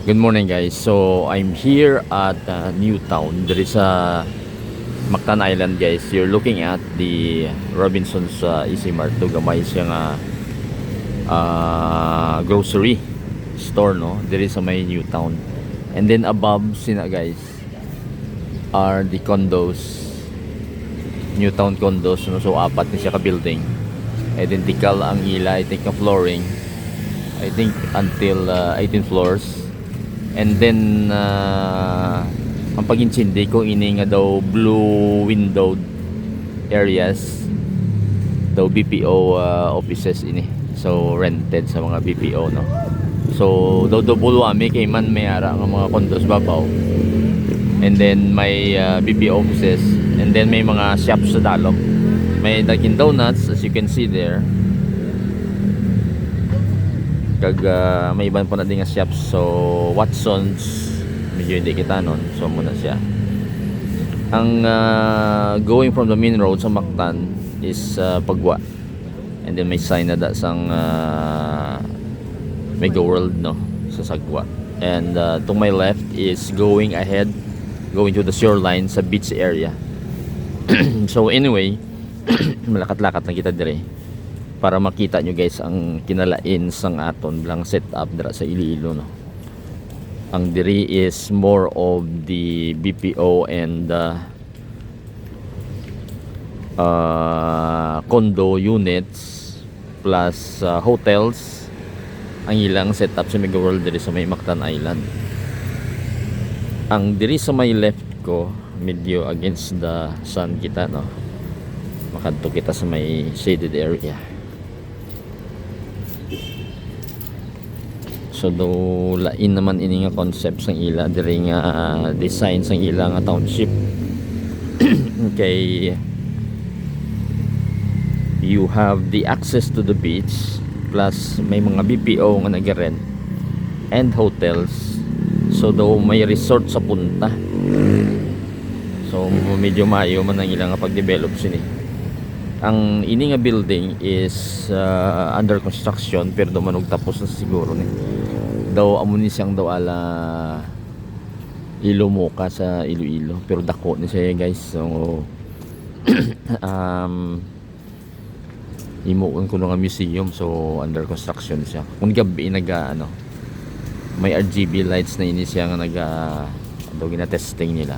Good morning guys. So I'm here at Newtown. There is a Mactan Island guys. You're looking at the Robinson's Easy Mart. Do gamay siya nga grocery store no. There is a may Newtown. And then above sina guys are the condos. Newtown condos no. So apat ni siya ka building. Identical ang ila, I think ang flooring. I think until 18 floors. And then ang pag-intindi ko ini nga daw blue windowed areas daw BPO offices ini. So rented sa mga BPO no. So daw Buluami kay man may ara nga mga condos babaw. And then may BPO offices and then may mga shops sa dalok. May Dunkin Donuts as you can see there. Kag may iban pa na din nga shops. So Watson's medyo hindi kita nun, so muna siya. Ang going from the main road sa Mactan is Pagwa, and then may sign na da sang Mega World no sa Sagwa. And to my left is going ahead, going to the shoreline sa beach area. So anyway, malakat-lakat na kita dire para makita nyo guys ang kinalain sang aton bilang setup dira sa Iloilo no. Ang diri is more of the BPO and condo units plus hotels ang ilang setup sa Mega World diri sa may Mactan Island. Ang diri sa may left ko medyo against the sun kita no, makadto kita sa may shaded area. So do lain naman ini nga concept sang ila diri nga design sang ila nga township. Okay, you have the access to the beach plus may mga BPO nga nag-rent and hotels. So do may resort sa punta. So medyo maayo man ang ilang nga pag-develop sini. Ang ini nga building is under construction pero do man og tapos na siguro ni. Daw amo ni siyang daw ala Ilomoka sa Iloilo pero dako ni siya guys. So imuon ko nga museum, so under construction siya. Kung gabi ano may RGB lights na ini siya nga daw gina-testing nila.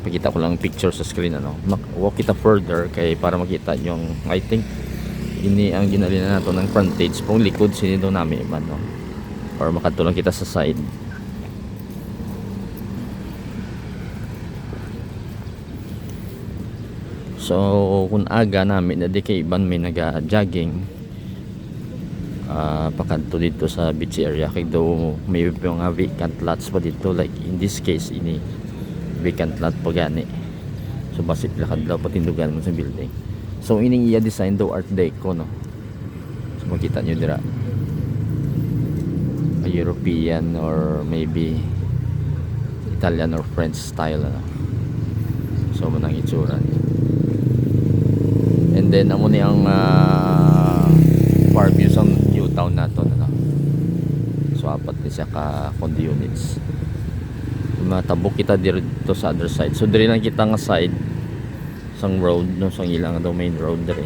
Pakita ko lang picture sa screen ano. Walk kita further kay para makita yung I think ini ang ginalina nato ng frontage pong likod sini daw namin man no, or makadto kita sa side. So kung aga namin na di kay iban may naga-jogging pakadto dito sa beach area kay daw may mga vacant lots pa dito, like in this case ini vacant lot pa gani. So basit lakad daw patindugan mo sa building. So ining iya design daw art deco no. So makita nyo dira a European or maybe Italian or French style ano. So manang itsura niya. And then amo ni ang far view sa Newtown nato ano. So apat ni siya ka condo units. Matabok kita dito sa other side. So diri lang kita nga side sang road no, sang ilang daw main road dire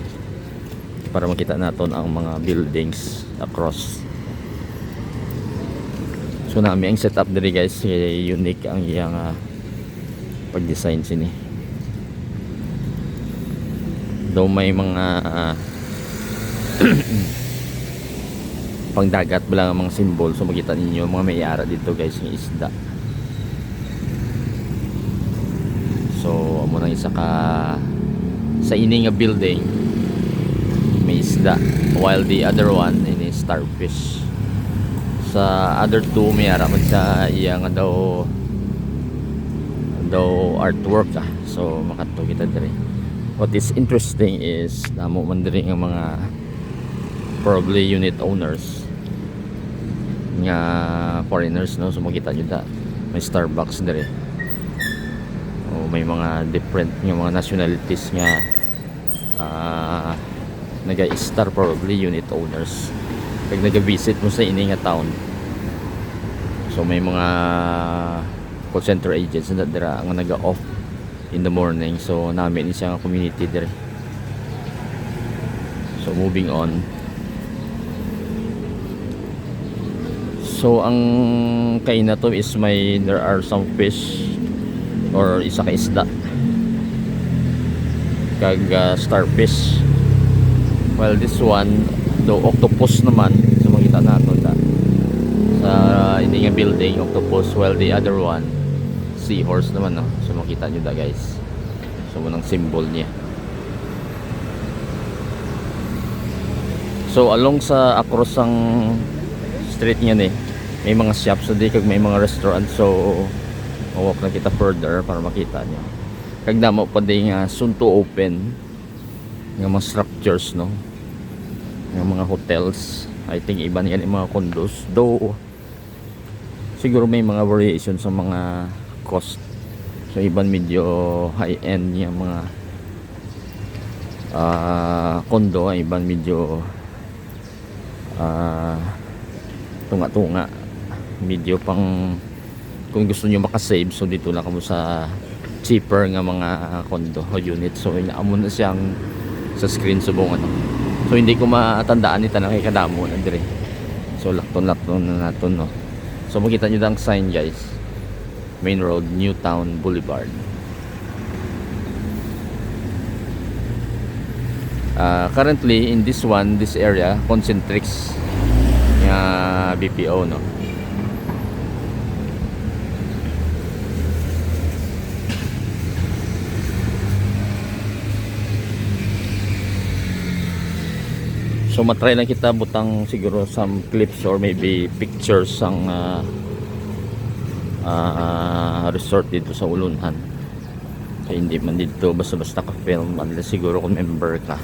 para makita naton ang mga buildings across. So nami ang setup dire guys, unique ang iyang pag-design sini. Daw may mga pangdagat bilang mga symbol. So makita ninyo mga may-ara dito guys ng isda. So amo nang isa ka sa ini nga building may isda, while the other one ini starfish. Sa other two may ara man sa iya nga daw artwork So makadto kita diri. What is interesting is namo man diri nga mga probably unit owners nga foreigners no. So makita nyo da may Starbucks diri. May mga different nga mga nationalities nga nag-star probably unit owners. pag nag-visit mo sa ini nga town. So may mga call center agents na dira nga naga-off in the morning. So namin isang community dire. So moving on. So ang kain na to is there are some fish or isa ka isda kag starfish. Well, this one the octopus naman, so makita natin da sa hindi nga building octopus, while the other one seahorse naman, no? So makita nyo da guys, so munang symbol niya. So along sa across ang street niya ni may mga shops, so di kag may mga restaurant. So walk na kita further para makita nyo. Kag damo pa din nga soon to open nga mga structures, no, nga mga hotels. I think iba yan yung mga condos, though siguro may mga variation sa mga cost. So iban medyo high end yung mga condo, iban medyo tunga-tunga, medyo pang kung gusto nyo makasave. So dito lang kamo sa cheaper nga mga condo o unit. So inaamon na siyang sa screen subong ano. So hindi ko matandaan ni tanang kay kadamo na dire. So lakton na naton, no. So makita nyo ang sign guys, Main Road, Newtown Boulevard. Currently in this area concentrates nga BPO, no. So matry lang kita butang siguro some clips or maybe pictures ang resort dito sa Ulunhan. So hindi man dito basta-basta ka film unless siguro kung member ka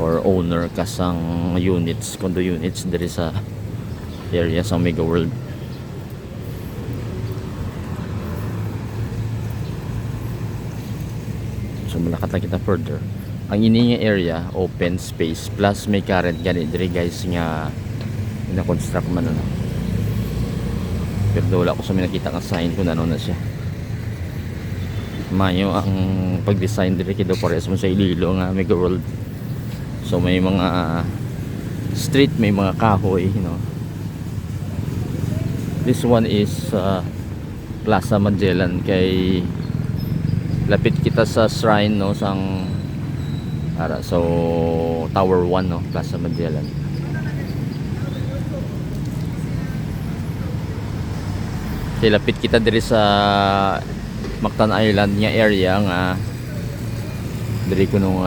or owner ka sang units, condo units diri sa area sa Mega World. So malakat lang kita further. Ang ini nga area open space plus may current gani diri guys nga na-construct man, ano. Pero wala ko sa nakita nga sign kung ano na siya. Mayo ang pag-design diri kido pares mo sa Ililo nga Mega World. So may mga street, may mga kahoy, you know. This one is Plaza Magellan, kay lapit kita sa shrine, no, sang so Tower 1, no, Plaza Magellan. Kay lapit kita diri sa Mactan Island nga area nga diri ko nung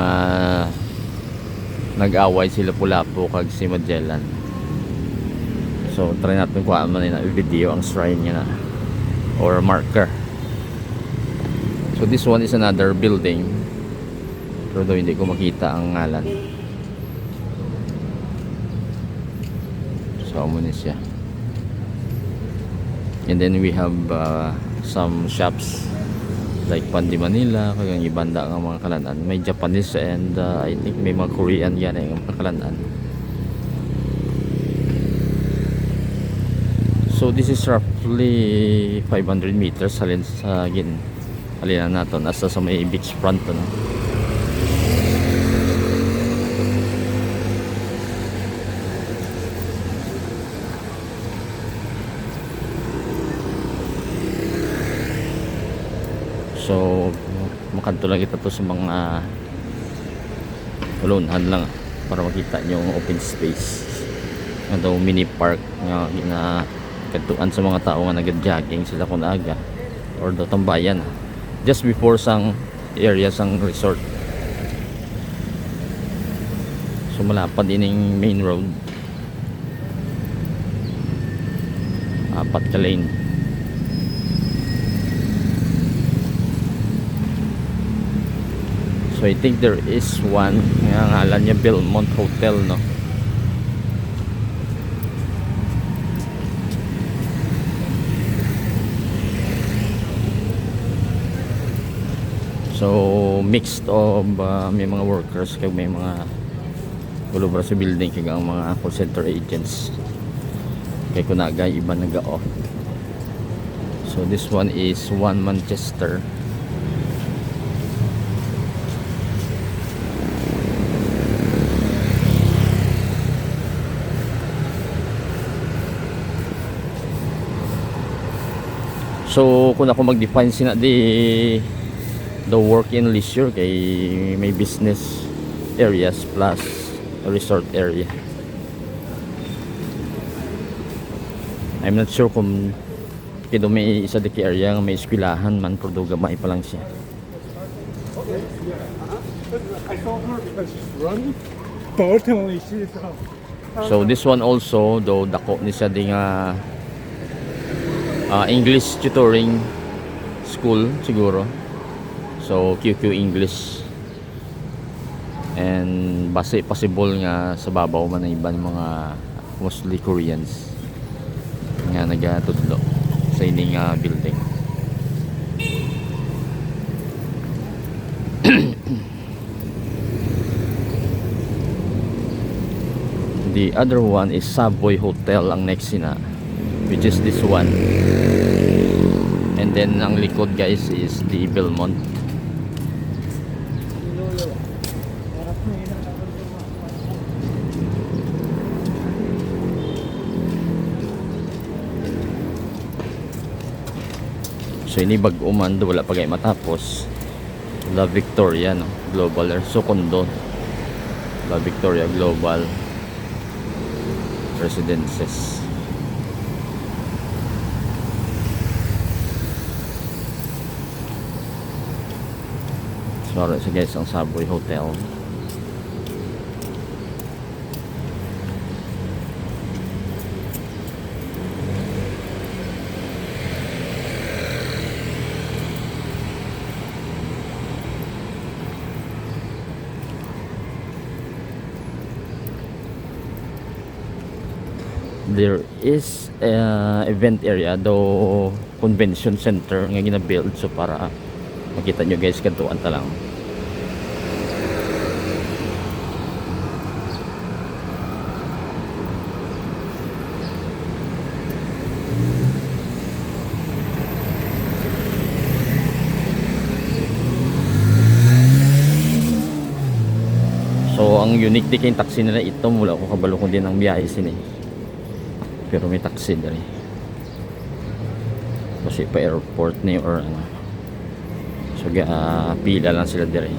nag-away sila Lapu-Lapu kag si Magellan. So try natin kuha man na video ang shrine niya na or marker. So this one is another building, pero doon hindi ko makita ang ngalan. So muna siya. And then we have some shops like Pandi Manila, kagang ibanda ng mga kalanan. May Japanese and I think may mga Korean yan ang mga kalanan. So this is roughly 500 meters halin sa halinan natin asa sa may beach front, no? So makanto lang kita to sa mga Ulunhan lang para makita nyo yung open space. Ito mini park nga ginakatuan sa mga tao nga nag-jogging sila kung aga or daw tambayan just before sang area sang resort. So malapad din yung main road, 4 ka lane. So I think there is one nga ngalan niya Belmont Hotel, no. So mixed of may mga workers kag may mga Gulubra sa building kaya ang mga call center agents. Kaya kung nagay iba nag-off. So this one is One Manchester. So kung ako mag-define sina the work and leisure kay may business areas plus resort area. I'm not sure kung kaya may isa diki area nga may eskwelahan man pero gamay pa lang siya. I saw her because she's running, but ultimately she's So this one also though dako ni siya di nga English tutoring school siguro. So QQ English. And base possible nga sa babaw man ang iban mga mostly Koreans nga nagatudlo sa ining building. The other one is Savoy Hotel ang next sina, which is this one. And then ang likod guys is the Belmont. So ini bag-o man do wala pa gay matapos. La Victoria no, Global so condo. La Victoria Global Residences. Sorry so guys ang Savoy Hotel. There is a event area do convention center nga gina-build so para makita nyo guys kantuan ta lang. So ang unique di kay taxi nila ito mula ko kabalo ko din ang biyahe sini. Pero may taxi dali. Kasi pa airport ni or ano. So pila lang sila dali.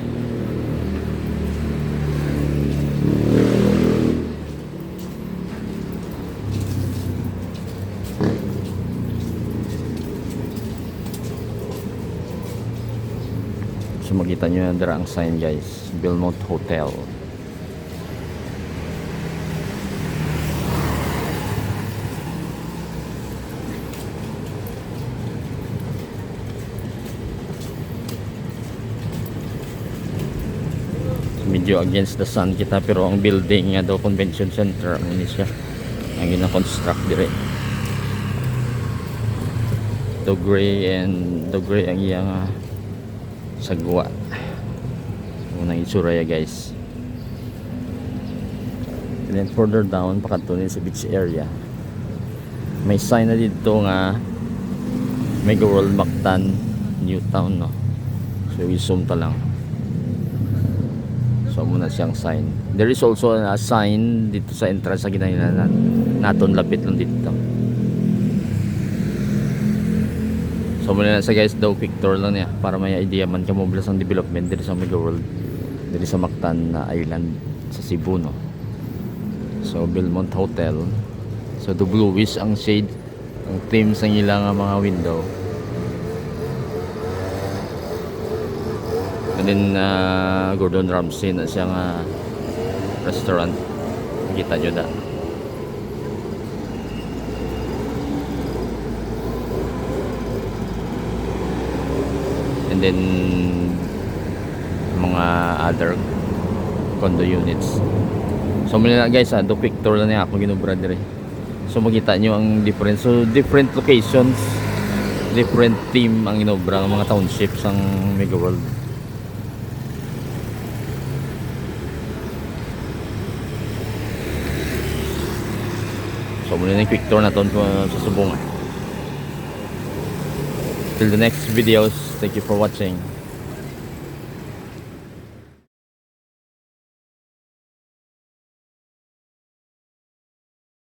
So makita nyo dira ang sign guys, Belmont Hotel. Medyo against the sun kita pero ang building nga daw convention center ang ini siya ang gina-construct dire. The gray ang iyang sagwa. Unang itsura ya guys. And then further down pakadto sa beach area. May sign na dito nga Mega World Mactan Newtown no. So i-zoom ta lang. So muna siyang sign. There is also a sign dito sa entrance sa ginahinalan naton lapit lang dito. So muna na sa guys daw picture lang niya para may idea man ka mo ang development dito sa Mega World dito sa Mactan Island sa Cebu no. So Belmont Hotel. So the bluish ang shade ang theme sa ilang mga window. And then Gordon Ramsay na siyang restaurant. Kita nyo na. And then mga other condo units. So muna guys do picture na niya ako ginubra dire. So makita nyo ang difference. So different locations, different theme ang ginubra ng mga townships ang Mega World. So muna na yung quick tour na to sa Subong. Till the next videos, thank you for watching.